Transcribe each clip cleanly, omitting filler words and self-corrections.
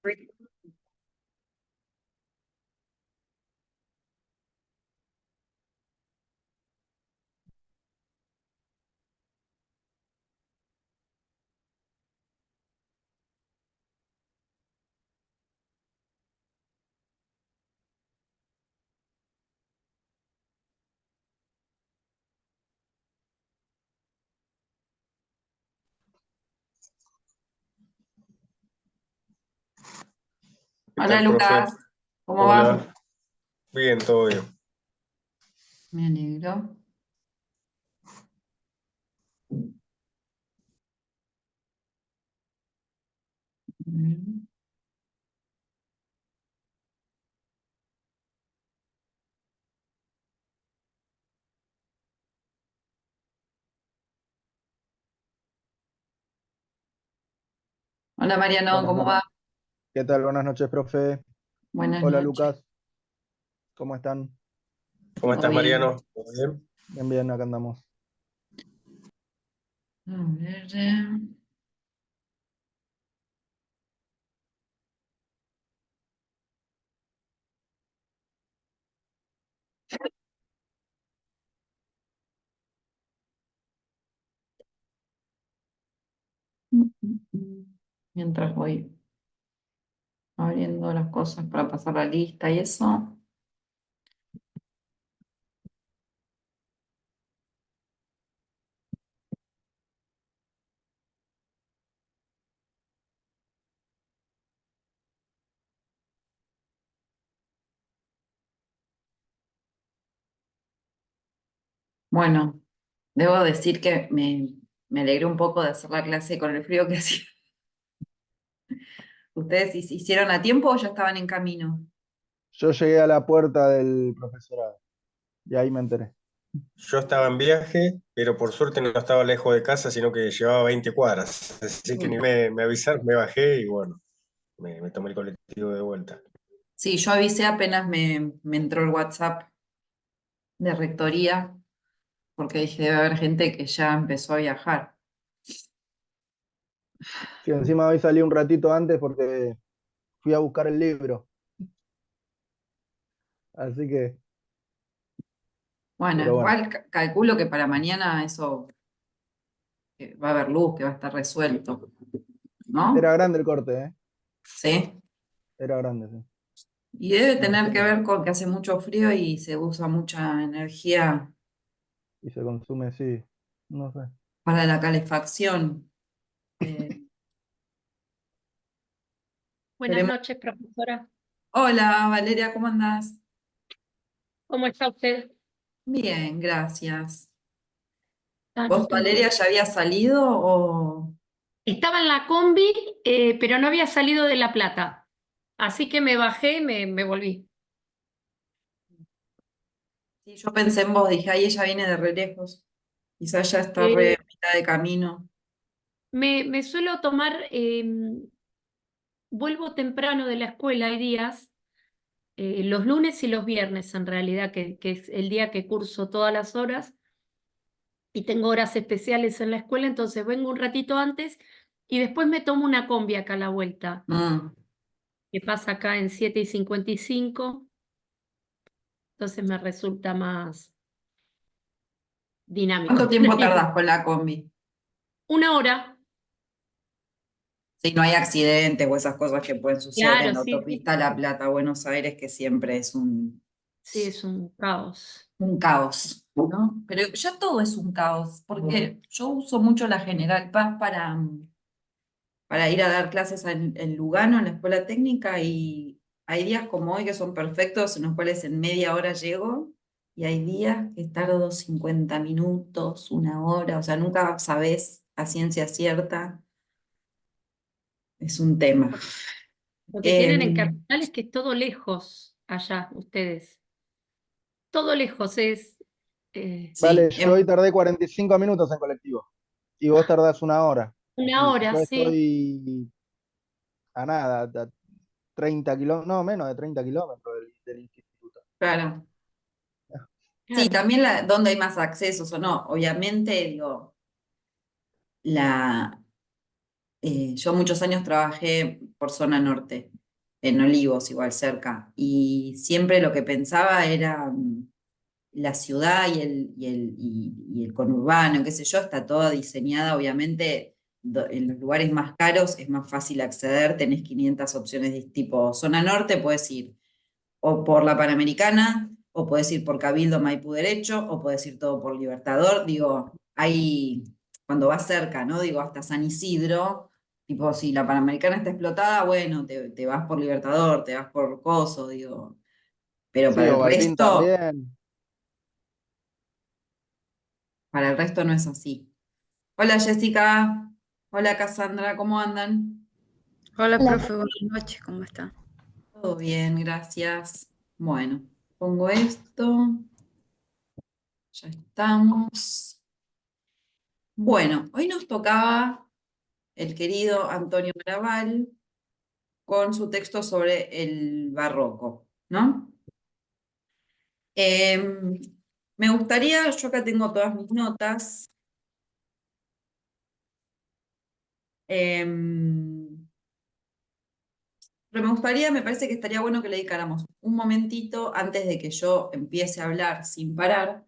¿Qué Hola tal, profe? Lucas, ¿cómo va? Hola. Bien, todo bien. Me alegro. Mm. Hola Mariano, Buenas ¿cómo noches. va? ¿Qué tal? Buenas noches, profe. Buenas Hola, noches. Lucas. ¿Cómo están? ¿Cómo ¿Todo estás, bien? Mariano? ¿Todo bien? Bien, bien, acá andamos. A ver, mientras voy abriendo las cosas para pasar la lista y eso. Bueno, debo decir que me alegré un poco de hacer la clase con el frío que hacía. ¿Ustedes hicieron a tiempo o ya estaban en camino? Yo llegué a la puerta del profesorado y ahí me enteré. Yo estaba en viaje, pero por suerte no estaba lejos de casa, sino que llevaba 20 cuadras. Así que ni Mm. me avisaron, me bajé y bueno, me tomé el colectivo de vuelta. Sí, yo avisé apenas me entró el WhatsApp de rectoría porque dije, debe haber gente que ya empezó a viajar. Sí, encima hoy salí un ratito antes porque fui a buscar el libro. Así que, Bueno, pero bueno, igual calculo que para mañana eso que va a haber luz, que va a estar resuelto, era ¿no? grande el corte, ¿eh? Sí. Era grande, sí. Y debe No tener que sé. ver con que hace mucho frío y se usa mucha energía Y se consume, sí. No sé. para la calefacción. Eh, Buenas esperemos- noches, profesora. Hola, Valeria, ¿cómo andás? ¿Cómo está usted? Bien, gracias. Ah, ¿Vos, Valeria, ya habías salido o...? estaba en la combi, pero no había salido de La Plata. Así que me bajé y me volví. Sí, yo pensé en vos, dije, ay, ella viene de re lejos. Quizás ya está re Eh, a mitad de camino. me suelo tomar, vuelvo temprano de la escuela, hay días, los lunes y los viernes en realidad, que es el día que curso todas las horas y tengo horas especiales en la escuela, entonces vengo un ratito antes y después me tomo una combi acá a la vuelta, Mm. que pasa acá en 7:55. Entonces me resulta más dinámico. ¿Cuánto tiempo tardás con la combi? Una hora, Si no hay accidentes o esas cosas que pueden suceder en claro, la sí, sí, autopista La Plata, Buenos Aires, que siempre es sí, es un caos. un caos, ¿no? Pero ya todo es un caos, porque yo uso mucho la General Paz para ir a dar clases en Lugano, en la escuela técnica, y hay días como hoy que son perfectos, en los cuales en media hora llego, y hay días que tardo 50 minutos, una hora, o sea, nunca sabés a ciencia cierta, es un tema. Lo que Eh, tienen en Capital es que es todo lejos allá, ustedes. Todo lejos es. Vale, sí, yo hoy tardé 45 minutos en colectivo y vos tardás una hora. Una Y hora, yo sí. estoy a nada, a 30 kilómetros, no, menos de 30 kilómetros del instituto. claro. Sí, Claro. también donde hay más accesos o no. Obviamente, digo, la, Yo muchos años trabajé por zona norte, en Olivos, igual cerca, y siempre lo que pensaba era la ciudad y el conurbano, qué sé yo, está toda diseñada, obviamente, en los lugares más caros es más fácil acceder, tenés 500 opciones de tipo zona norte, puedes ir o por la Panamericana, o puedes ir por Cabildo, Maipú Derecho, o puedes ir todo por Libertador, digo, hay, cuando vas cerca, ¿no? Digo, hasta San Isidro, tipo, si la Panamericana está explotada, bueno, te vas por Libertador, te vas por Coso, digo, pero Sí, o Baitín también. para el resto no es así. Hola Jessica, hola Cassandra, ¿cómo andan? Hola, profe, buenas noches, ¿cómo está? Todo bien, gracias. Bueno, pongo esto, ya estamos. Bueno, hoy nos tocaba el querido Antonio Maraval con su texto sobre el barroco, ¿no? Em, Me gustaría, yo acá tengo todas mis notas, em, pero me gustaría, me parece que estaría bueno que le dedicáramos un momentito antes de que yo empiece a hablar sin parar,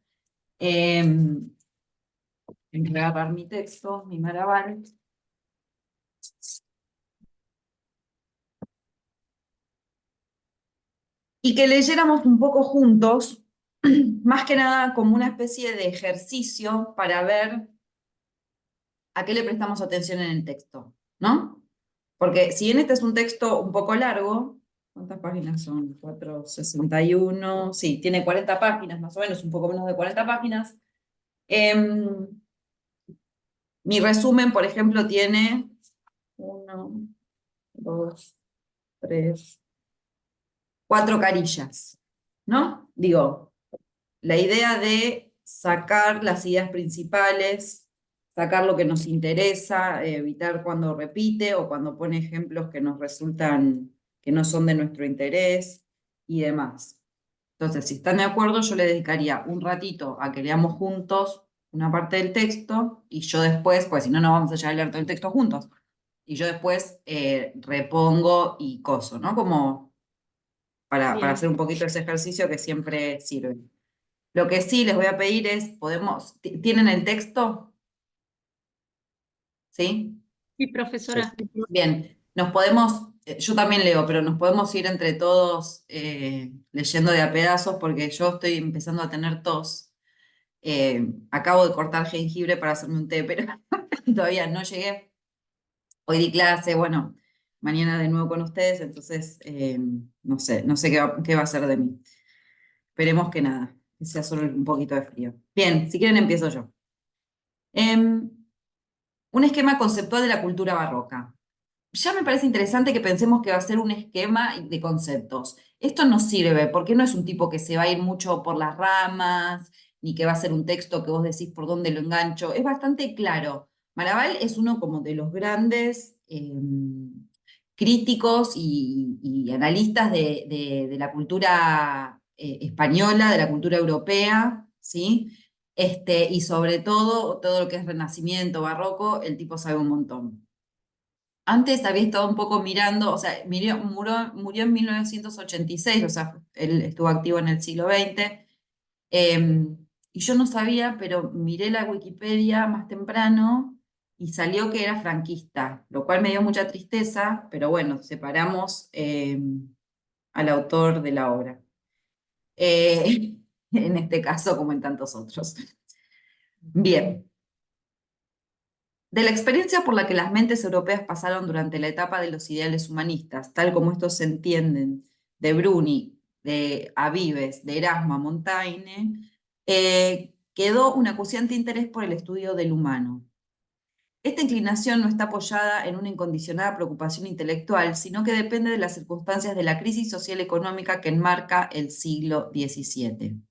em, en agarrar mi texto, mi Maraval. Y que leyéramos un poco juntos, más que nada como una especie de ejercicio para ver a qué le prestamos atención en el texto, ¿no? Porque si bien este es un texto un poco largo, ¿cuántas páginas son? 461, sí, tiene 40 páginas, más o menos, un poco menos de 40 páginas. Em, Mi resumen, por ejemplo, tiene 1, 2, 3, 4 carillas, ¿no? Digo, la idea de sacar las ideas principales, sacar lo que nos interesa, evitar cuando repite o cuando pone ejemplos que nos resultan, que no son de nuestro interés y demás. Entonces, si están de acuerdo, yo le dedicaría un ratito a que leamos juntos una parte del texto y yo después, pues si no, no vamos a llegar a leer todo el texto juntos. Y yo después repongo y coso, ¿no? Como para Bien. hacer un poquito ese ejercicio que siempre sirve. Lo que sí les voy a pedir es, ¿tienen el texto? ¿Sí? Sí, Sí. profesora. Bien, nos podemos, yo también leo, pero nos podemos ir entre todos leyendo de a pedazos porque yo estoy empezando a tener tos. Acabo de cortar jengibre para hacerme un té, pero todavía no llegué. Hoy di clase, bueno, mañana de nuevo con ustedes, entonces no sé qué va a ser de mí. Esperemos que nada, que sea solo un poquito de frío. Bien, si quieren empiezo yo. Em, un esquema conceptual de la cultura barroca. Ya me parece interesante que pensemos que va a ser un esquema de conceptos. Esto nos sirve porque no es un tipo que se va a ir mucho por las ramas, ni que va a ser un texto que vos decís por dónde lo engancho. Es bastante claro. Maraval es uno como de los grandes críticos y analistas de la cultura española, de la cultura europea, ¿sí? Y sobre todo lo que es Renacimiento, Barroco, el tipo sabe un montón. Antes había estado un poco mirando, o sea, murió en 1986, o sea, él estuvo activo en el siglo XX, y yo no sabía, pero miré la Wikipedia más temprano y salió que era franquista, lo cual me dio mucha tristeza, pero bueno, separamos al autor de la obra. En este caso, como en tantos otros. Bien. De la experiencia por la que las mentes europeas pasaron durante la etapa de los ideales humanistas, tal como estos se entienden, de Bruni, de Avives, de Erasmo a Montaigne, quedó un acuciante interés por el estudio del humano. Esta inclinación no está apoyada en una incondicionada preocupación intelectual, sino que depende de las circunstancias de la crisis social económica que enmarca el siglo XVII.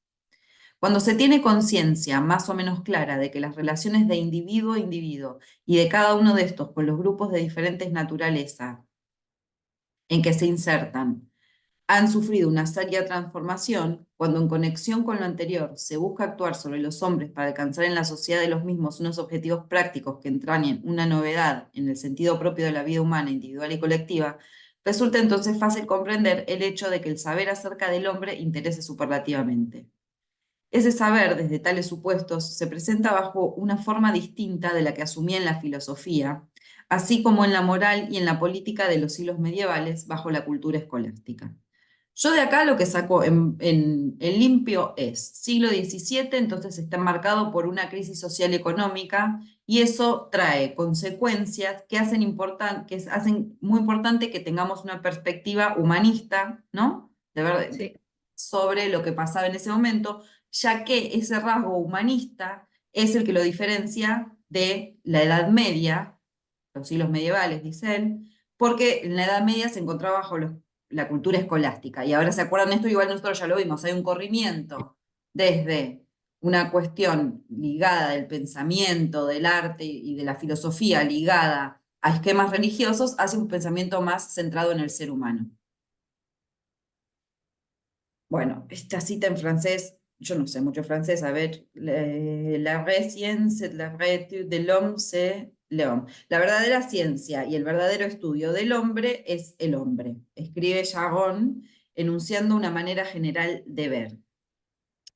Cuando se tiene conciencia más o menos clara de que las relaciones de individuo a individuo y de cada uno de estos con los grupos de diferentes naturaleza en que se insertan han sufrido una seria transformación, cuando en conexión con lo anterior se busca actuar sobre los hombres para alcanzar en la sociedad de los mismos unos objetivos prácticos que entrañen una novedad en el sentido propio de la vida humana, individual y colectiva, resulta entonces fácil comprender el hecho de que el saber acerca del hombre interese superlativamente. Ese saber, desde tales supuestos, se presenta bajo una forma distinta de la que asumía en la filosofía, así como en la moral y en la política de los siglos medievales bajo la cultura escolástica. Yo de acá lo que saco en limpio es siglo XVII, entonces está marcado por una crisis social y económica, y eso trae consecuencias que hacen muy importante que tengamos una perspectiva humanista, ¿no? De ver, Sí. sobre lo que pasaba en ese momento, ya que ese rasgo humanista es el que lo diferencia de la Edad Media, los siglos medievales, dice él, porque en la Edad Media se encontraba bajo la cultura escolástica. Y ahora se acuerdan de esto, igual nosotros ya lo vimos, hay un corrimiento desde una cuestión ligada del pensamiento, del arte y de la filosofía ligada a esquemas religiosos, hacia un pensamiento más centrado en el ser humano. Bueno, esta cita en francés, yo no sé mucho francés, a ver, la vraie science, la vraie étude de l'homme, c'est l'homme. La verdadera ciencia y el verdadero estudio del hombre es el hombre, escribe Jargon, enunciando una manera general de ver.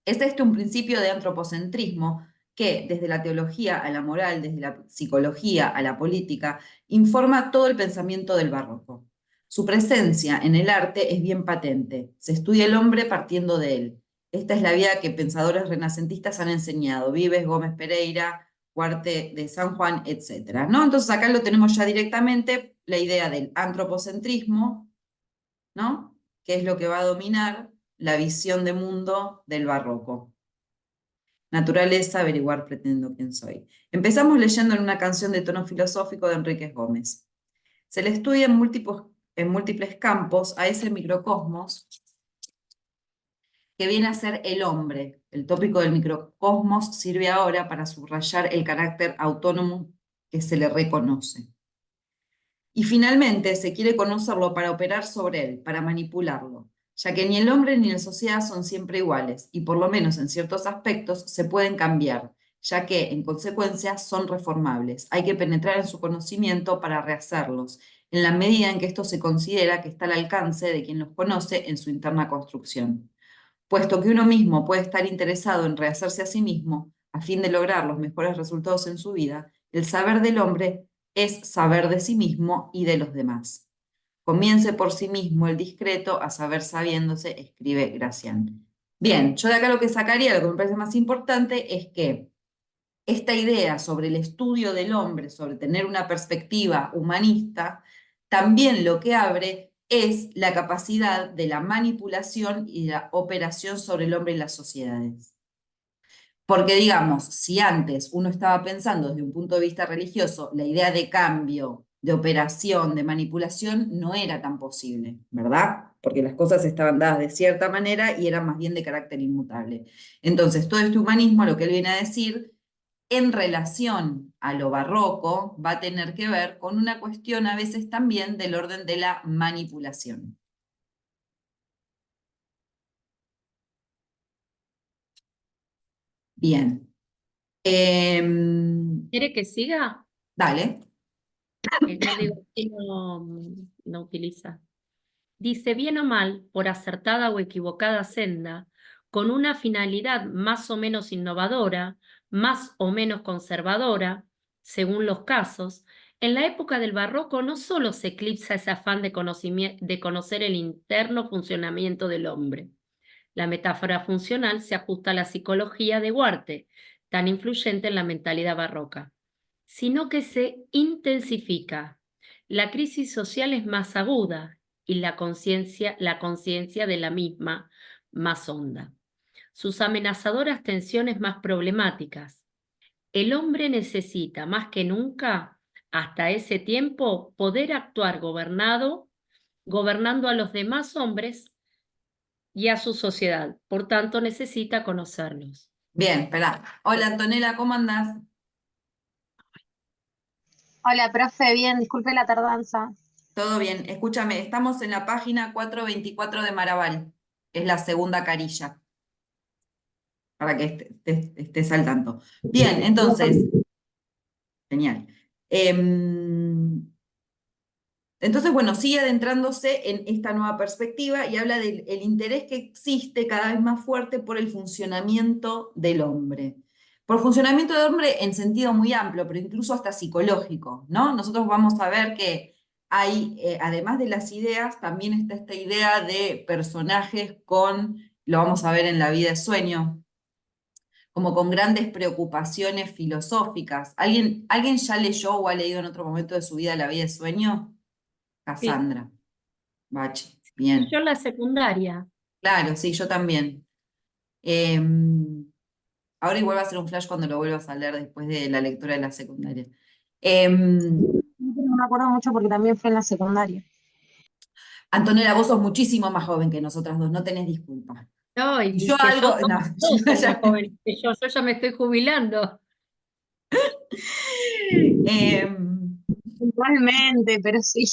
Es este un principio de antropocentrismo que, desde la teología a la moral, desde la psicología a la política, informa todo el pensamiento del barroco. Su presencia en el arte es bien patente. Se estudia el hombre partiendo de él. Esta es la vía que pensadores renacentistas han enseñado, Vives, Gómez Pereira, Huarte de San Juan, etc. ¿No? Entonces acá lo tenemos ya directamente, la idea del antropocentrismo, ¿no? Que es lo que va a dominar la visión de mundo del barroco. Naturaleza, averiguar, pretendo quién soy. Empezamos leyendo en una canción de tono filosófico de Enríquez Gómez. Se le estudia en múltiples campos a ese microcosmos que viene a ser el hombre. El tópico del microcosmos sirve ahora para subrayar el carácter autónomo que se le reconoce. Y finalmente se quiere conocerlo para operar sobre él, para manipularlo, ya que ni el hombre ni la sociedad son siempre iguales, y por lo menos en ciertos aspectos se pueden cambiar, ya que en consecuencia son reformables. Hay que penetrar en su conocimiento para rehacerlos, en la medida en que esto se considera que está al alcance de quien los conoce en su interna construcción. Puesto que uno mismo puede estar interesado en rehacerse a sí mismo, a fin de lograr los mejores resultados en su vida, el saber del hombre es saber de sí mismo y de los demás. Comience por sí mismo el discreto a saber sabiéndose, escribe Gracián. Bien, yo de acá lo que sacaría, lo que me parece más importante, es que esta idea sobre el estudio del hombre, sobre tener una perspectiva humanista, también lo que abre es la capacidad de la manipulación y la operación sobre el hombre y las sociedades. Porque digamos, si antes uno estaba pensando desde un punto de vista religioso, la idea de cambio, de operación, de manipulación, no era tan posible, ¿verdad? Porque las cosas estaban dadas de cierta manera y eran más bien de carácter inmutable. Entonces, todo este humanismo, lo que él viene a decir, en relación a lo barroco, va a tener que ver con una cuestión a veces también del orden de la manipulación. Bien. ¿Quiere que siga? Dale. El código no utiliza. Dice, bien o mal, por acertada o equivocada senda, con una finalidad más o menos innovadora, más o menos conservadora, según los casos, en la época del barroco no solo se eclipsa ese afán de conocer el interno funcionamiento del hombre. La metáfora funcional se ajusta a la psicología de Huarte, tan influyente en la mentalidad barroca, sino que se intensifica. La crisis social es más aguda y la conciencia de la misma más honda. Sus amenazadoras tensiones más problemáticas. El hombre necesita más que nunca, hasta ese tiempo, poder actuar gobernando a los demás hombres y a su sociedad. Por tanto, necesita conocerlos. Bien, espera. Hola Antonella, ¿cómo andás? Hola, profe, bien, disculpe la tardanza. todo bien. Escúchame, estamos en la página 424 de Maraval, que es la segunda carilla, para que estés al tanto. Bien, entonces, genial. Entonces, bueno, sigue adentrándose en esta nueva perspectiva y habla del el interés que existe cada vez más fuerte por el funcionamiento del hombre. Por funcionamiento del hombre en sentido muy amplio, pero incluso hasta psicológico, ¿no? Nosotros vamos a ver que hay, además de las ideas, también está esta idea de personajes con, lo vamos a ver en La vida de sueño, como con grandes preocupaciones filosóficas. ¿Alguien ya leyó o ha leído en otro momento de su vida La vida de sueño? Sí. Cassandra. Bache, Y yo bien. en la secundaria. Claro, sí, yo también. Eh, Ahora igual va a ser un flash cuando lo vuelvas a leer después de la lectura de la secundaria. Eh, No me acuerdo mucho porque también fue en la secundaria. Antonella, vos sos muchísimo más joven que nosotras dos, no tenés disculpa. No, Y y yo que yo, algo, no, somos todos yo son más ya- jóvenes que yo ya me estoy jubilando. Eh, Igualmente, pero sí.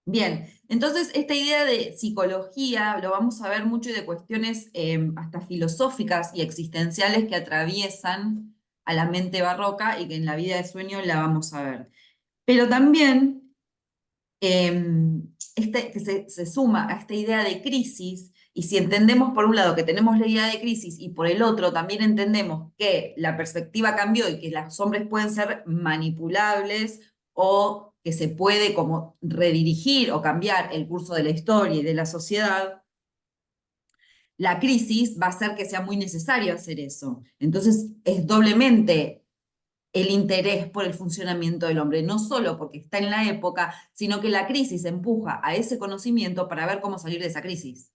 Bien, entonces esta idea de psicología lo vamos a ver mucho y de cuestiones hasta filosóficas y existenciales que atraviesan a la mente barroca y que en la vida de sueño la vamos a ver. Pero también que se suma a esta idea de crisis, y si entendemos por un lado que tenemos la idea de crisis y por el otro también entendemos que la perspectiva cambió y que los hombres pueden ser manipulables o que se puede como redirigir o cambiar el curso de la historia y de la sociedad, la crisis va a hacer que sea muy necesario hacer eso. Entonces es doblemente el interés por el funcionamiento del hombre, no solo porque está en la época, sino que la crisis empuja a ese conocimiento para ver cómo salir de esa crisis.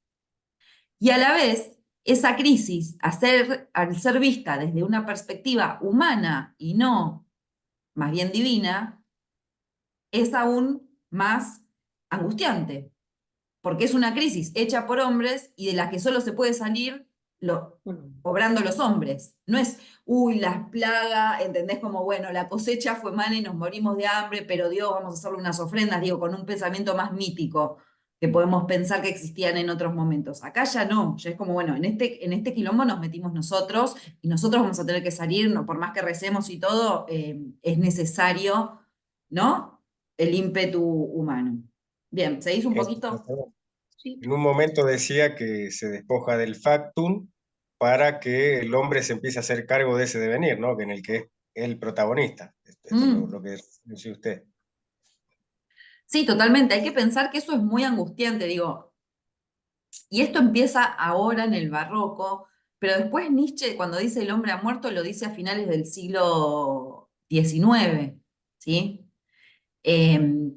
Y a la vez, esa crisis, al ser vista desde una perspectiva humana y no más bien divina, es aún más angustiante, porque es una crisis hecha por hombres y de la que solo se puede salir obrando los hombres. No es, uy, las plagas, ¿entendés? Como, bueno, la cosecha fue mala y nos morimos de hambre, pero Dios, vamos a hacerle unas ofrendas, digo, con un pensamiento más mítico que podemos pensar que existían en otros momentos. Acá ya no, ya es como, bueno, en este quilombo nos metimos nosotros y nosotros vamos a tener que salir, no, por más que recemos y todo, es necesario, ¿no? El ímpetu humano. Bien, ¿seguís un poquito? Sí. En un momento decía que se despoja del factum para que el hombre se empiece a hacer cargo de ese devenir, ¿no? Que en el que es el protagonista. Esto es lo que dice usted. Sí, totalmente. Hay que pensar que eso es muy angustiante, digo. Y esto empieza ahora en el barroco, pero después Nietzsche, cuando dice el hombre ha muerto, lo dice a finales del siglo XIX, ¿sí? Eh,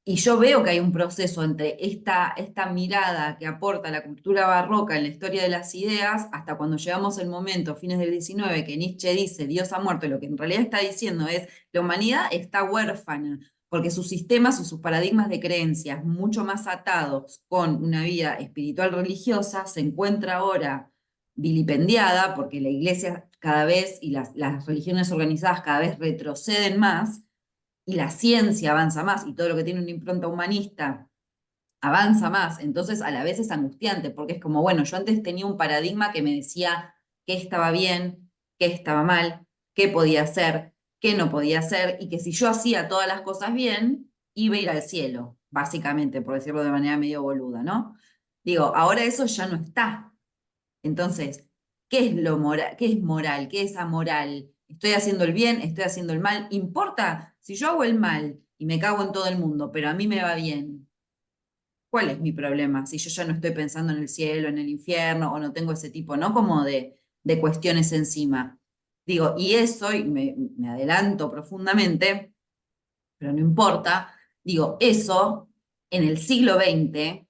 y yo veo que hay un proceso entre esta mirada que aporta la cultura barroca en la historia de las ideas, hasta cuando llegamos al momento, fines del XIX, que Nietzsche dice Dios ha muerto, y lo que en realidad está diciendo es la humanidad está huérfana, porque sus sistemas y sus paradigmas de creencias, mucho más atados con una vida espiritual religiosa, se encuentra ahora vilipendiada, porque la iglesia cada vez y las religiones organizadas cada vez retroceden más y la ciencia avanza más y todo lo que tiene una impronta humanista avanza más, entonces a la vez es angustiante, porque es como, bueno, yo antes tenía un paradigma que me decía qué estaba bien, qué estaba mal, qué podía hacer, qué no podía hacer, y que si yo hacía todas las cosas bien, iba a ir al cielo, básicamente, por decirlo de manera medio boluda, ¿no? Digo, ahora eso ya no está. Entonces, ¿qué es lo moral? ¿Qué es moral? ¿Qué es amoral? ¿Estoy haciendo el bien? ¿Estoy haciendo el mal? ¿Importa? Si yo hago el mal y me cago en todo el mundo, pero a mí me va bien, ¿cuál es mi problema? Si yo ya no estoy pensando en el cielo, en el infierno, o no tengo ese tipo, ¿no? Como de cuestiones encima. Digo, y eso, y me adelanto profundamente, pero no importa, digo, eso en el siglo XX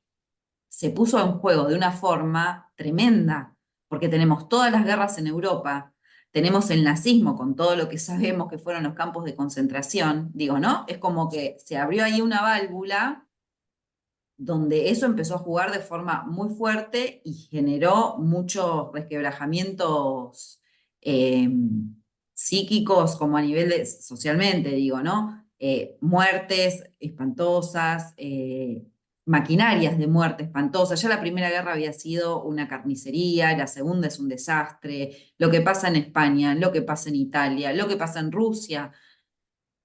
se puso en juego de una forma tremenda, porque tenemos todas las guerras en Europa, tenemos el nazismo con todo lo que sabemos que fueron los campos de concentración, digo, ¿no? Es como que se abrió ahí una válvula donde eso empezó a jugar de forma muy fuerte y generó muchos resquebrajamientos psíquicos como a nivel de, socialmente, digo, ¿no? muertes espantosas, maquinarias de muerte espantosas. Ya la Primera Guerra había sido una carnicería, la Segunda es un desastre, lo que pasa en España, lo que pasa en Italia, lo que pasa en Rusia.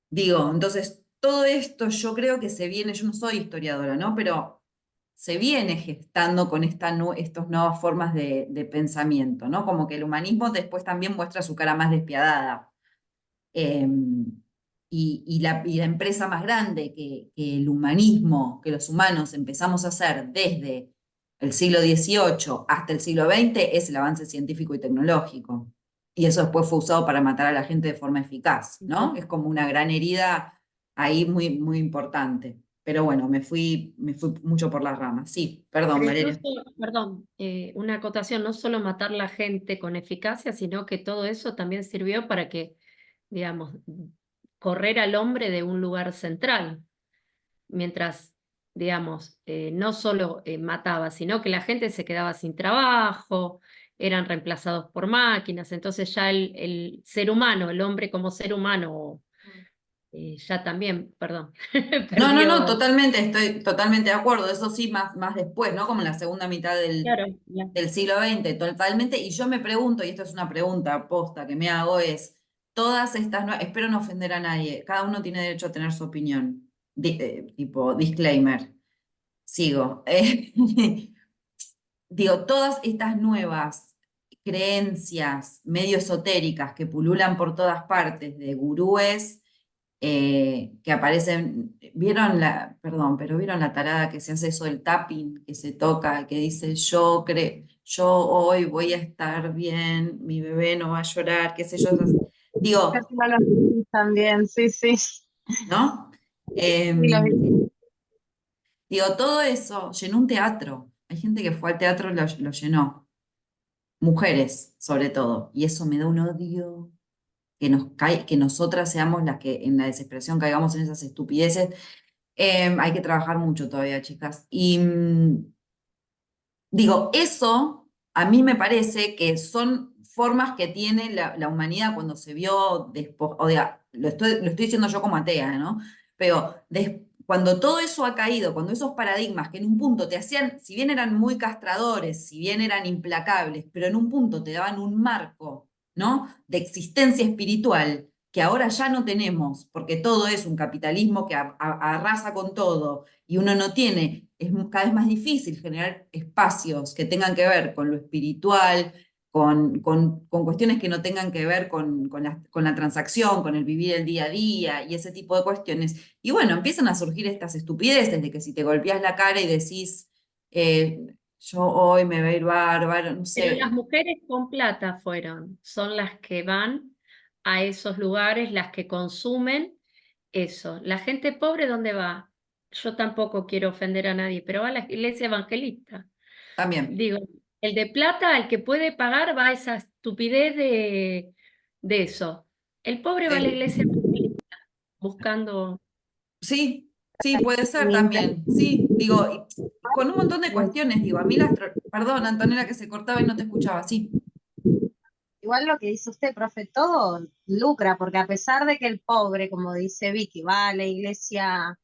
Digo, entonces, todo esto yo creo que se viene, yo no soy historiadora, ¿no? Pero se viene gestando con estas nuevas formas de pensamiento, ¿no? Como que el humanismo después también muestra su cara más despiadada. Eh, y la empresa más grande que el humanismo, que los humanos empezamos a hacer desde el siglo XVIII hasta el siglo XX es el avance científico y tecnológico. Y eso después fue usado para matar a la gente de forma eficaz, ¿no? Es como una gran herida ahí muy, muy importante. Pero bueno, me fui mucho por las ramas. Sí, perdón, Pero Valeria. incluso, perdón, una acotación, no solo matar la gente con eficacia, sino que todo eso también sirvió para que, digamos, correr al hombre de un lugar central, mientras, digamos, no solo mataba, sino que la gente se quedaba sin trabajo, eran reemplazados por máquinas, entonces ya el ser humano, el hombre como ser humano, ya también, perdón, No, no, no, perdió, totalmente, estoy totalmente de acuerdo. Eso sí, más después, ¿no? Como en la segunda mitad claro, ya. del siglo XX, totalmente. Y yo me pregunto, y esto es una pregunta posta que me hago, es, todas estas, espero no ofender a nadie, cada uno tiene derecho a tener su opinión. Tipo, disclaimer, sigo. Digo, todas estas nuevas creencias medio esotéricas que pululan por todas partes, de gurúes que aparecen, perdón, pero vieron la tarada que se hace eso del tapping, que se toca, que dice yo hoy voy a estar bien, mi bebé no va a llorar, qué sé yo, digo, Casi no los vi también, sí, sí. ¿no? Sí, los vi. Digo, todo eso llenó un teatro. Hay gente que fue al teatro y lo llenó. Mujeres, sobre todo. Y eso me da un odio que nosotras seamos las que en la desesperación caigamos en esas estupideces. Hay que trabajar mucho todavía, chicas. Y digo, eso a mí me parece que son formas que tiene la humanidad cuando se vio después, o sea, lo estoy diciendo yo como atea, ¿no? Pero cuando todo eso ha caído, cuando esos paradigmas que en un punto te hacían, si bien eran muy castradores, si bien eran implacables, pero en un punto te daban un marco, ¿no? De existencia espiritual que ahora ya no tenemos, porque todo es un capitalismo que arrasa con todo y uno no tiene, es cada vez más difícil generar espacios que tengan que ver con lo espiritual, con cuestiones que no tengan que ver con la transacción, con el vivir el día a día y ese tipo de cuestiones. Y bueno, empiezan a surgir estas estupideces de que si te golpeas la cara y decís, yo hoy me voy a ir bárbaro, no Pero sé, las mujeres con plata son las que van a esos lugares, las que consumen eso. La gente pobre, ¿dónde va? Yo tampoco quiero ofender a nadie, pero va a la iglesia evangelista. también. Digo, el de plata, el que puede pagar, va a esa estupidez de eso. El pobre va a la Sí. iglesia evangelista buscando. Sí, sí, puede ser Mientras- también. Sí, digo, y con un montón de cuestiones, digo, a mí perdón, Antonella, que se cortaba y no te escuchaba, sí, Igual lo que dice usted, profe, todo lucra, porque a pesar de que el pobre, como dice Vicky, va a la iglesia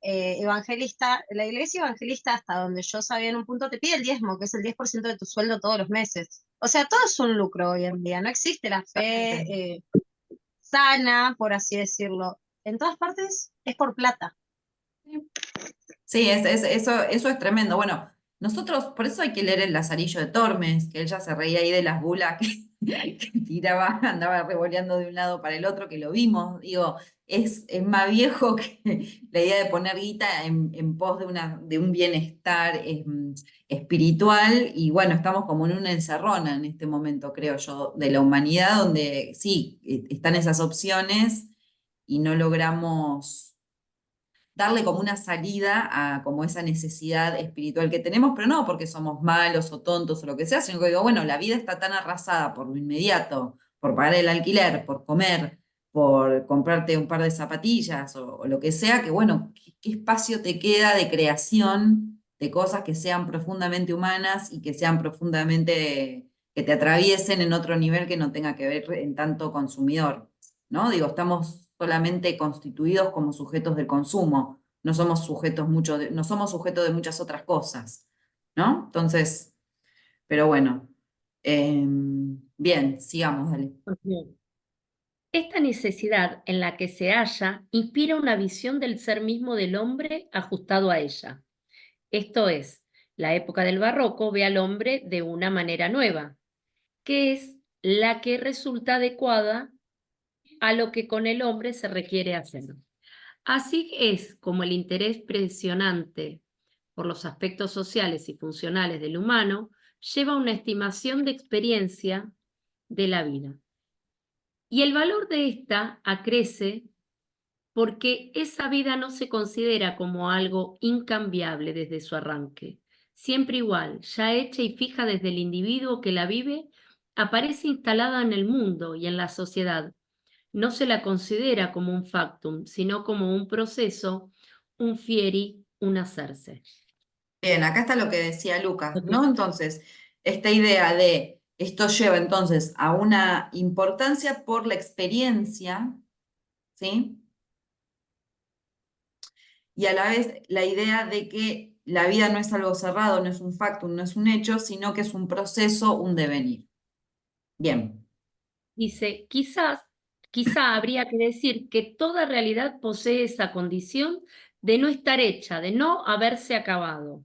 evangelista, la iglesia evangelista, hasta donde yo sabía en un punto, te pide el diezmo, que es el 10% de tu sueldo todos los meses. O sea, todo es un lucro hoy en día, no existe la fe exactamente. sana, por así decirlo. En todas partes es por plata. Sí, eso es tremendo. Bueno, nosotros, por eso hay que leer el Lazarillo de Tormes, que él ya se reía ahí de las bulas que tiraba, andaba revoleando de un lado para el otro, que lo vimos. Digo, es más viejo que la idea de poner guita en pos de un bienestar espiritual. Y bueno, estamos como en una encerrona en este momento, creo yo, de la humanidad, donde sí, están esas opciones y no logramos darle como una salida a como esa necesidad espiritual que tenemos, pero no porque somos malos o tontos o lo que sea, sino que digo, bueno, la vida está tan arrasada por lo inmediato, por pagar el alquiler, por comer, por comprarte un par de zapatillas o lo que sea, que bueno, ¿qué espacio te queda de creación de cosas que sean profundamente humanas y que sean profundamente, que te atraviesen en otro nivel que no tenga que ver en tanto consumidor? ¿No? Digo, estamos solamente constituidos como sujetos del consumo, no somos sujetos no somos sujetos de muchas otras cosas, ¿no? Entonces, pero bueno, bien, sigamos, dale. Bien. Esta necesidad en la que se halla inspira una visión del ser mismo del hombre ajustado a ella. Esto es, la época del barroco ve al hombre de una manera nueva, que es la que resulta adecuada a lo que con el hombre se requiere hacer. Así es como el interés presionante por los aspectos sociales y funcionales del humano lleva a una estimación de experiencia de la vida. Y el valor de esta acrece porque esa vida no se considera como algo incambiable desde su arranque. Siempre igual, ya hecha y fija desde el individuo que la vive, aparece instalada en el mundo y en la sociedad. No se la considera como un factum, sino como un proceso, un fieri, un hacerse. Bien, acá está lo que decía Lucas, ¿no? Entonces, esta idea de esto lleva entonces a una importancia por la experiencia, ¿sí? Y a la vez la idea de que la vida no es algo cerrado, no es un factum, no es un hecho, sino que es un proceso, un devenir. Bien. Dice, quizá habría que decir que toda realidad posee esa condición de no estar hecha, de no haberse acabado,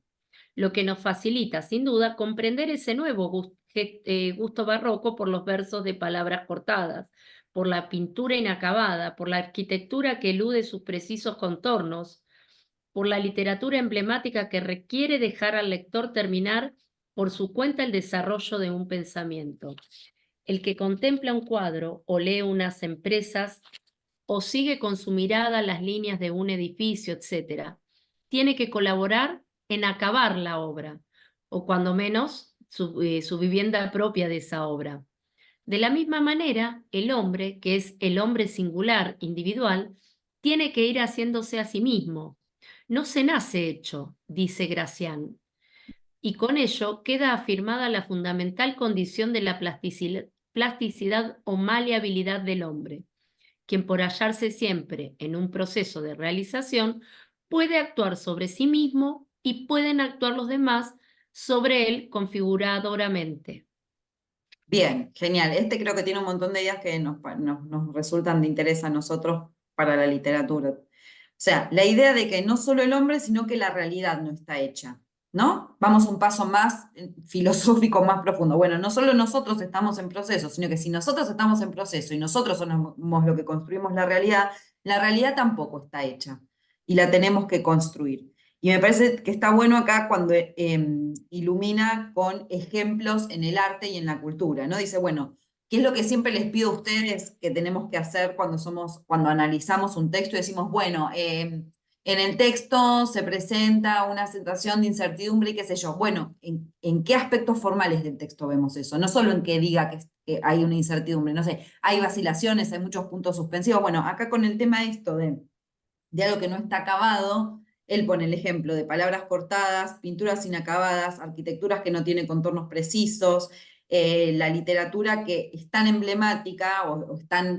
lo que nos facilita, sin duda, comprender ese nuevo gusto barroco por los versos de palabras cortadas, por la pintura inacabada, por la arquitectura que elude sus precisos contornos, por la literatura emblemática que requiere dejar al lector terminar por su cuenta el desarrollo de un pensamiento. El que contempla un cuadro o lee unas empresas o sigue con su mirada las líneas de un edificio, etc., tiene que colaborar en acabar la obra, o cuando menos su vivienda propia de esa obra. De la misma manera, el hombre, que es el hombre singular, individual, tiene que ir haciéndose a sí mismo. No se nace hecho, dice Gracián, y con ello queda afirmada la fundamental condición de la plasticidad o maleabilidad del hombre, quien por hallarse siempre en un proceso de realización puede actuar sobre sí mismo y pueden actuar los demás sobre él configuradoramente. Bien, genial. Este creo que tiene un montón de ideas que nos resultan de interés a nosotros para la literatura. O sea, la idea de que no solo el hombre, sino que la realidad no está hecha, ¿no? Vamos un paso más filosófico, más profundo. Bueno, no solo nosotros estamos en proceso, sino que si nosotros estamos en proceso y nosotros somos lo que construimos la realidad tampoco está hecha y la tenemos que construir. Y me parece que está bueno acá cuando ilumina con ejemplos en el arte y en la cultura, ¿no? Dice, bueno, ¿qué es lo que siempre les pido a ustedes que tenemos que hacer cuando analizamos un texto? Y decimos, bueno, en el texto se presenta una sensación de incertidumbre y qué sé yo. Bueno, ¿en qué aspectos formales del texto vemos eso? No solo en que diga que hay una incertidumbre, no sé, hay vacilaciones, hay muchos puntos suspensivos. Bueno, acá con el tema esto de algo que no está acabado, él pone el ejemplo de palabras cortadas, pinturas inacabadas, arquitecturas que no tienen contornos precisos, la literatura que es tan emblemática o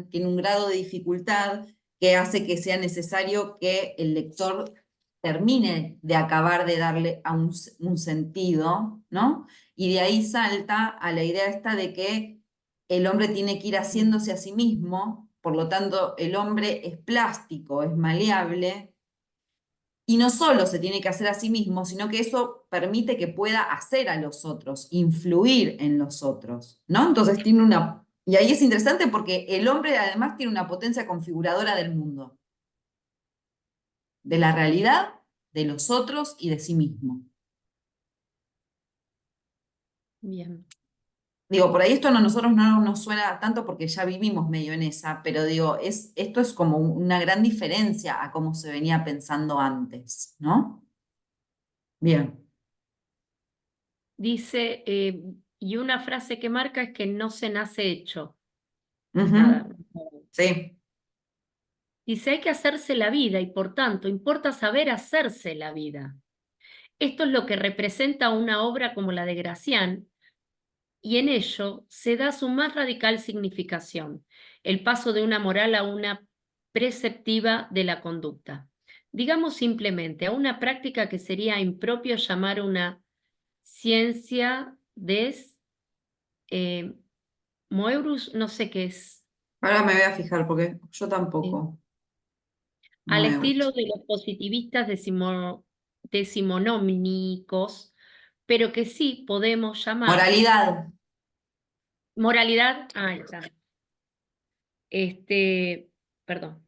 tiene un grado de dificultad que hace que sea necesario que el lector termine de acabar de darle a un sentido, ¿no? Y de ahí salta a la idea esta de que el hombre tiene que ir haciéndose a sí mismo, por lo tanto el hombre es plástico, es maleable, y no solo se tiene que hacer a sí mismo, sino que eso permite que pueda hacer a los otros, influir en los otros, ¿no? Entonces tiene una... Y ahí es interesante porque el hombre además tiene una potencia configuradora del mundo, de la realidad, de los otros y de sí mismo. Bien. Digo, por ahí esto a nosotros no nos suena tanto porque ya vivimos medio en esa, pero digo, esto es como una gran diferencia a cómo se venía pensando antes, ¿no? Bien. Dice, y una frase que marca es que no se nace hecho. Ujú. Nada. Sí. Dice, hay que hacerse la vida y por tanto importa saber hacerse la vida. Esto es lo que representa una obra como la de Gracián, y en ello se da su más radical significación, el paso de una moral a una preceptiva de la conducta. Digamos simplemente a una práctica que sería impropio llamar una ciencia des moerus, no sé qué es, Ahora me voy a fijar porque yo tampoco. al Moeus. estilo de los positivistas decimonómicos, pero que sí podemos llamar Moralidad. moralidad, está. Perdón,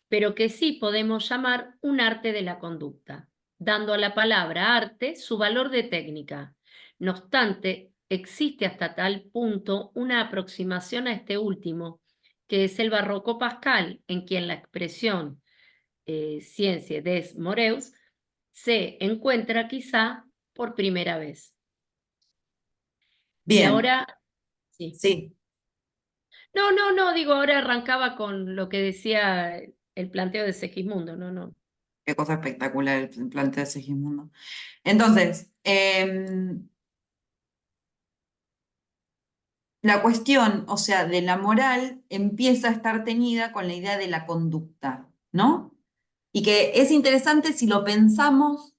pero que sí podemos llamar un arte de la conducta, dando a la palabra arte su valor de técnica. No obstante, existe hasta tal punto una aproximación a este último, que es el barroco pascal, en quien la expresión Sciences des Moreus se encuentra quizá por primera vez. Y Bien, ahora, sí. sí. No, digo, ahora arrancaba con lo que decía el planteo de Segismundo, no. Qué cosa espectacular el planteo de Segismundo. Entonces, la cuestión, o sea, de la moral empieza a estar teñida con la idea de la conducta, ¿no? Y que es interesante si lo pensamos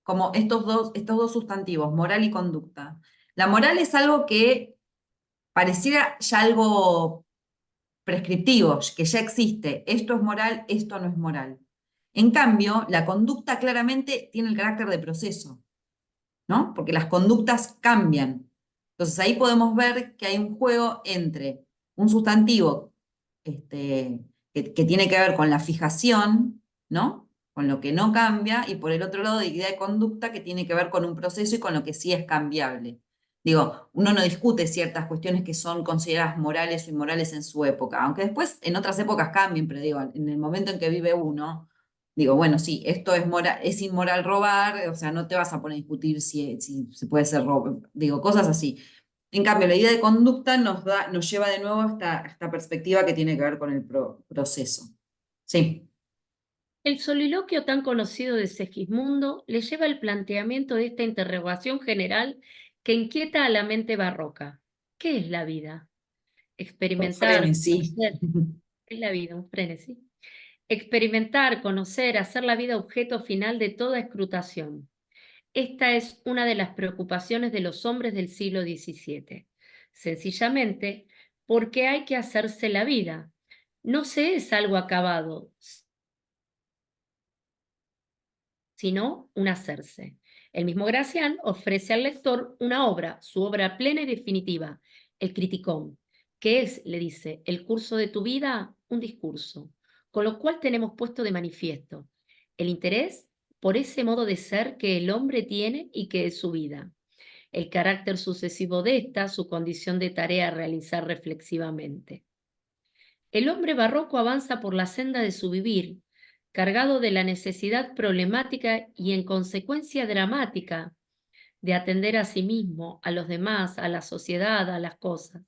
como estos dos sustantivos, moral y conducta. La moral es algo que pareciera ya algo prescriptivo, que ya existe. Esto es moral, esto no es moral. En cambio, la conducta claramente tiene el carácter de proceso, ¿no? Porque las conductas cambian. Entonces ahí podemos ver que hay un juego entre un sustantivo que tiene que ver con la fijación, ¿no? Con lo que no cambia, y por el otro lado, la idea de conducta que tiene que ver con un proceso y con lo que sí es cambiable. Digo, uno no discute ciertas cuestiones que son consideradas morales o inmorales en su época, aunque después en otras épocas cambien, pero digo, en el momento en que vive uno, digo, bueno, sí, esto es inmoral robar, o sea, no te vas a poner a discutir si se puede ser robo, digo, cosas así. En cambio, la idea de conducta nos lleva de nuevo a esta perspectiva que tiene que ver con el proceso. Sí. El soliloquio tan conocido de Segismundo le lleva al planteamiento de esta interrogación general que inquieta a la mente barroca. ¿Qué es la vida? Experimentar, Frenesí. conocer. ¿Qué es la vida? Un frenesí. Experimentar, conocer, hacer la vida objeto final de toda escrutación. Esta es una de las preocupaciones de los hombres del siglo XVII. Sencillamente, porque hay que hacerse la vida. No se es algo acabado, sino un hacerse. El mismo Gracián ofrece al lector una obra, su obra plena y definitiva, el Criticón, que es, le dice, el curso de tu vida, un discurso, con lo cual tenemos puesto de manifiesto el interés por ese modo de ser que el hombre tiene y que es su vida, el carácter sucesivo de esta, su condición de tarea a realizar reflexivamente. El hombre barroco avanza por la senda de su vivir, cargado de la necesidad problemática y en consecuencia dramática de atender a sí mismo, a los demás, a la sociedad, a las cosas.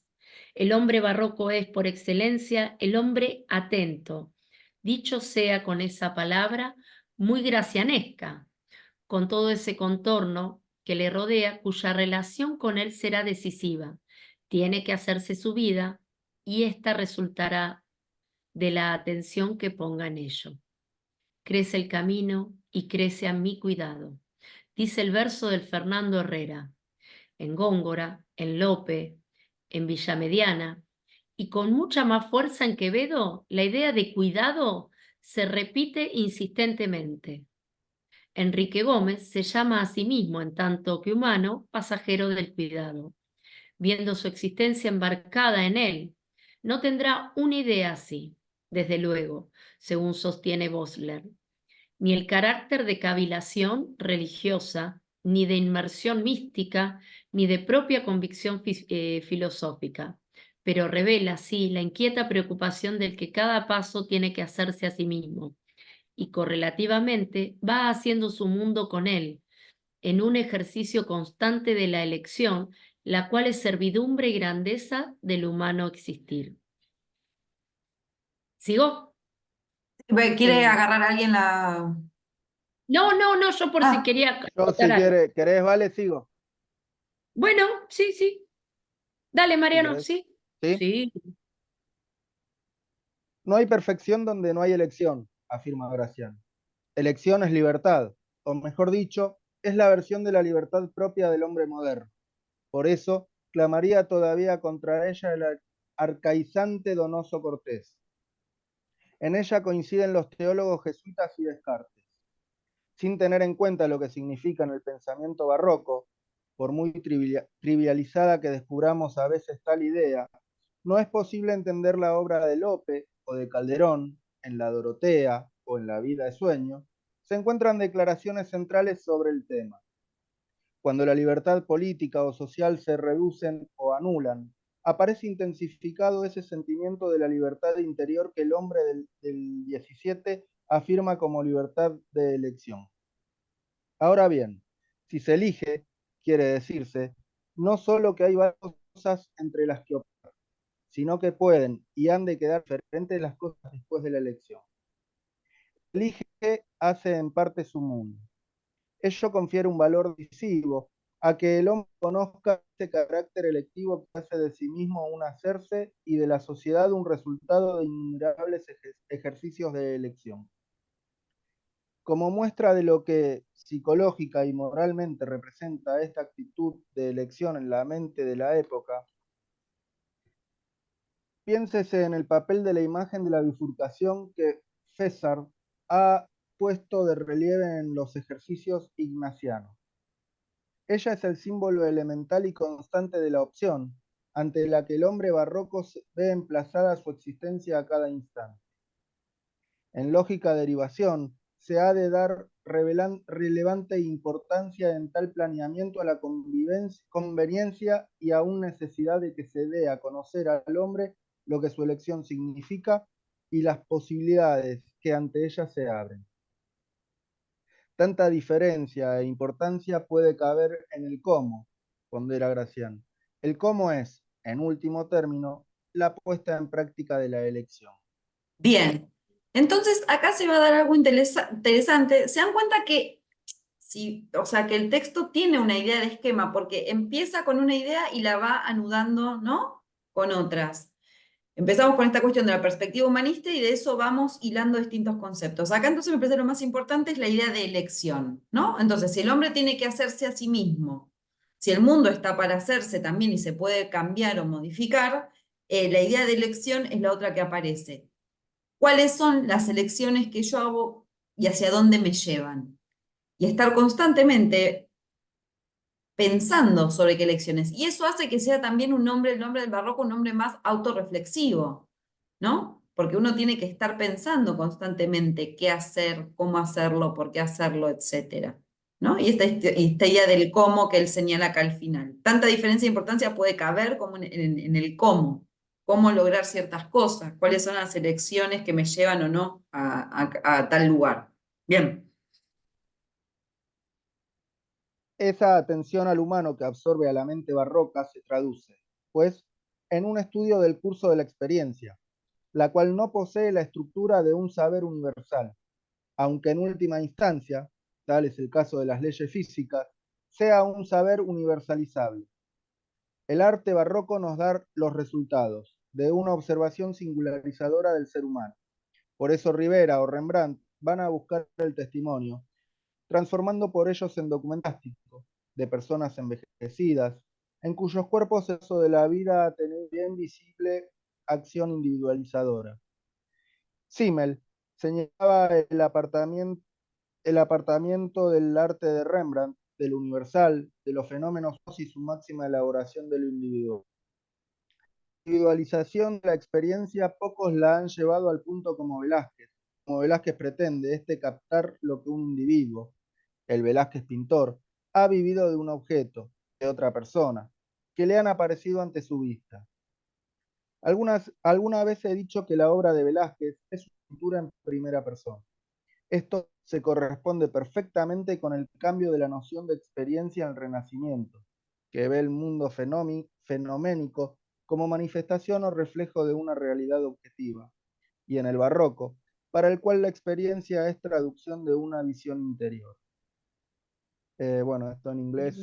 El hombre barroco es, por excelencia, el hombre atento, dicho sea con esa palabra muy gracianesca, con todo ese contorno que le rodea, cuya relación con él será decisiva. Tiene que hacerse su vida y ésta resultará de la atención que ponga en ello. Crece el camino y crece a mi cuidado. Dice el verso del Fernando Herrera, en Góngora, en Lope, en Villamediana, y con mucha más fuerza en Quevedo, la idea de cuidado se repite insistentemente. Enrique Gómez se llama a sí mismo, en tanto que humano, pasajero del cuidado. Viendo su existencia embarcada en él, no tendrá una idea así, desde luego, según sostiene Bosler, ni el carácter de cavilación religiosa, ni de inmersión mística, ni de propia convicción filosófica, pero revela, sí, la inquieta preocupación del que cada paso tiene que hacerse a sí mismo, y correlativamente va haciendo su mundo con él, en un ejercicio constante de la elección, la cual es servidumbre y grandeza del humano existir. ¿Sigo? ¿Quiere agarrar a alguien la...? No, yo por si Ah, quería Yo, acotar si algo. querés, vale, sigo. Bueno, sí. Dale, Si Mariano, querés. sí. ¿Sí? Sí. No hay perfección donde no hay elección, afirma Gracián. Elección es libertad, o mejor dicho, es la versión de la libertad propia del hombre moderno. Por eso, clamaría todavía contra ella el arcaizante Donoso Cortés. En ella coinciden los teólogos jesuitas y Descartes. Sin tener en cuenta lo que significa en el pensamiento barroco, por muy trivializada que descubramos a veces tal idea, no es posible entender la obra de Lope o de Calderón, en la Dorotea o en la Vida de Sueño, se encuentran declaraciones centrales sobre el tema. Cuando la libertad política o social se reducen o anulan, aparece intensificado ese sentimiento de la libertad interior que el hombre del 17 afirma como libertad de elección. Ahora bien, si se elige, quiere decirse, no solo que hay varias cosas entre las que optar, sino que pueden y han de quedar diferentes las cosas después de la elección. Elige hace en parte su mundo. Ello confiere un valor decisivo a que el hombre conozca ese carácter electivo que hace de sí mismo un hacerse y de la sociedad un resultado de innumerables ejercicios de elección. Como muestra de lo que psicológica y moralmente representa esta actitud de elección en la mente de la época, piénsese en el papel de la imagen de la bifurcación que César ha puesto de relieve en los ejercicios ignacianos. Ella es el símbolo elemental y constante de la opción, ante la que el hombre barroco ve emplazada su existencia a cada instante. En lógica derivación, se ha de dar relevante importancia en tal planeamiento a la conveniencia y aún necesidad de que se dé a conocer al hombre lo que su elección significa y las posibilidades que ante ella se abren. Tanta diferencia e importancia puede caber en el cómo, pondera Gracián. El cómo es, en último término, la puesta en práctica de la elección. Bien, entonces acá se va a dar algo interesante. Se dan cuenta que, sí, o sea, que el texto tiene una idea de esquema, porque empieza con una idea y la va anudando, ¿no? Con otras. Empezamos con esta cuestión de la perspectiva humanista y de eso vamos hilando distintos conceptos. Acá entonces me parece lo más importante es la idea de elección, ¿no? Entonces, si el hombre tiene que hacerse a sí mismo, si el mundo está para hacerse también y se puede cambiar o modificar, la idea de elección es la otra que aparece. ¿Cuáles son las elecciones que yo hago y hacia dónde me llevan? Y estar constantemente pensando sobre qué elecciones. Y eso hace que sea también el nombre del barroco, un nombre más autorreflexivo, ¿no? Porque uno tiene que estar pensando constantemente qué hacer, cómo hacerlo, por qué hacerlo, etcétera, ¿no? Y esta idea del cómo que él señala acá al final. Tanta diferencia de importancia puede caber como en el cómo lograr ciertas cosas, cuáles son las elecciones que me llevan o no a tal lugar. Bien. Esa atención al humano que absorbe a la mente barroca se traduce, pues, en un estudio del curso de la experiencia, la cual no posee la estructura de un saber universal, aunque en última instancia, tal es el caso de las leyes físicas, sea un saber universalizable. El arte barroco nos da los resultados de una observación singularizadora del ser humano. Por eso Rivera o Rembrandt van a buscar el testimonio, transformando por ellos en documentástico de personas envejecidas, en cuyos cuerpos eso de la vida tiene bien visible acción individualizadora. Simmel señalaba el apartamiento del arte de Rembrandt, del universal, de los fenómenos y su máxima elaboración de lo individual. La individualización de la experiencia pocos la han llevado al punto como Velázquez. Como Velázquez pretende captar lo que un individuo, el Velázquez pintor, ha vivido de un objeto, de otra persona, que le han aparecido ante su vista. Alguna vez he dicho que la obra de Velázquez es una pintura en primera persona. Esto se corresponde perfectamente con el cambio de la noción de experiencia en el Renacimiento, que ve el mundo fenoménico como manifestación o reflejo de una realidad objetiva, y en el Barroco, para el cual la experiencia es traducción de una visión interior. Bueno, esto en inglés.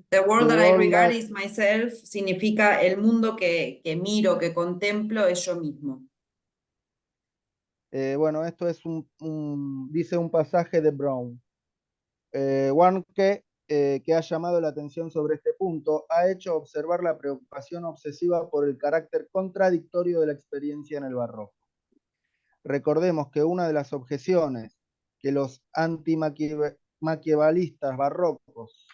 The world The that I world regard that... is myself significa el mundo que miro, que contemplo, es yo mismo. Bueno, esto es dice un pasaje de Brown. Warnke, que ha llamado la atención sobre este punto, ha hecho observar la preocupación obsesiva por el carácter contradictorio de la experiencia en el barroco. Recordemos que una de las objeciones que los antimaquiavelistas barrocos